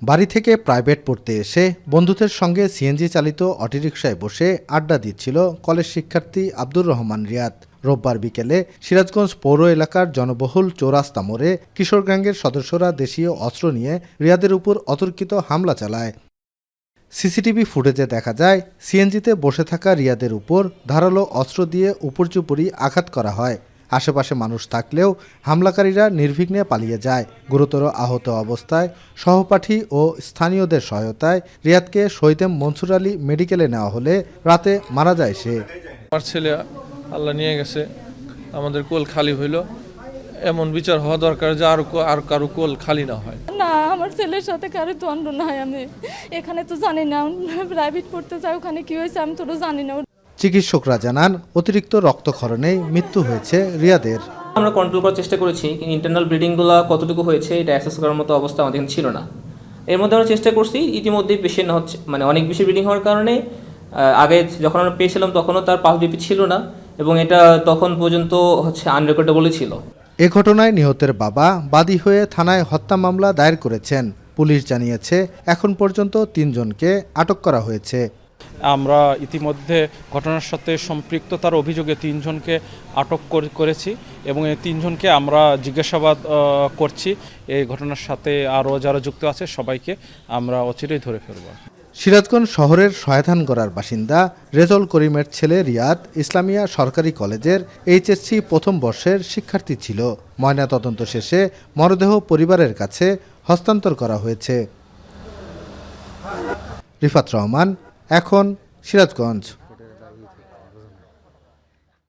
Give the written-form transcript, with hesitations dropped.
বাড়ি থেকে প্রাইভেট পড়তে এসে বন্ধুদের সঙ্গে সিএনজি চালিত অটোরিকশায় বসে আড্ডা দিচ্ছিল কলেজ শিক্ষার্থী আব্দুর রহমান রিয়াদ। রোববার বিকেলে সিরাজগঞ্জ পৌর এলাকার জনবহুল চৌরাস্তা মোড়ে কিশোর গ্যাংয়ের সদস্যরা দেশীয় অস্ত্র নিয়ে রিয়াদের উপর অতর্কিত হামলা চালায়। সিসিটিভি ফুটেজে দেখা যায়, সিএনজিতে বসে থাকা রিয়াদের উপর ধারালো অস্ত্র দিয়ে উপর্যুপরি আঘাত করা হয়। আশেপাশে মানুষ থাকলেও হামলাকারীরা নির্বিঘ্নে পালিয়ে যায়। গুরুতর আহত অবস্থায় সহপাঠী ও স্থানীয়দের সহায়তায় রিয়াদকে শহীদ মনসুর আলী মেডিকেলে নেওয়া হলে রাতে মারা যায় সে। আমার ছেলে আল্লাহ নিয়ে গেছে, আমাদের কোল খালি হইল। এমন বিচার হওয়া দরকার যে আর কারো কোল খালি না হয়। না, আমার ছেলের সাথে কারো দ্বন্দ্ব নাই। আমি এখানে তো জানি না, প্রাইভেট পড়তে চাই, ওখানে কি হয়েছে আমি তো জানি না। চিকিৎসকরা জানান, অতিরিক্ত রক্তক্ষরণেই মৃত্যু হয়েছে রিয়াদের। আমরা কন্ট্রোল করার চেষ্টা করেছি, ইন্টারনাল ব্লিডিংগুলো কতটুকু হয়েছে এটা অ্যাসেস করার মতো অবস্থা আমাদের এখানে ছিল না। এর মধ্যে আমরা চেষ্টা করছি, ইতিমধ্যেই পেশেন্ট হচ্ছে অনেক বেশি ব্লিডিং হওয়ার কারণে আগে যখন আমরা পেয়েছিলাম তখনও তার পালস বিপি ছিল না, এবং এটা তখন পর্যন্ত আনরেকর্ডেবলই ছিল। এ ঘটনায় নিহতের বাবা বাদী হয়ে থানায় হত্যা মামলা দায়ের করেছেন। পুলিশ জানিয়েছে, এখন পর্যন্ত 3 জনকে আটক করা হয়েছে। আমরা ইতিমধ্যে ঘটনার সাথে সম্পৃক্ততার অভিযোগে 3 জনকে আটক করেছি এবং এই 3 জনকে আমরা জিজ্ঞাসাবাদ করছি। এই ঘটনার সাথে আরও যারা যুক্ত আছে সবাইকে আমরা অচিরেই ধরে ফেলব। সিরাজগঞ্জ শহরের শয়তানগড়ার বাসিন্দা রেজল করিমের ছেলে রিয়াদ ইসলামিয়া সরকারি কলেজের এইচএসসি প্রথম বর্ষের শিক্ষার্থী ছিল। ময়নাতদন্ত শেষে মরদেহ পরিবারের কাছে হস্তান্তর করা হয়েছে। রিফাত রহমান, এখন সিরাজগঞ্জ।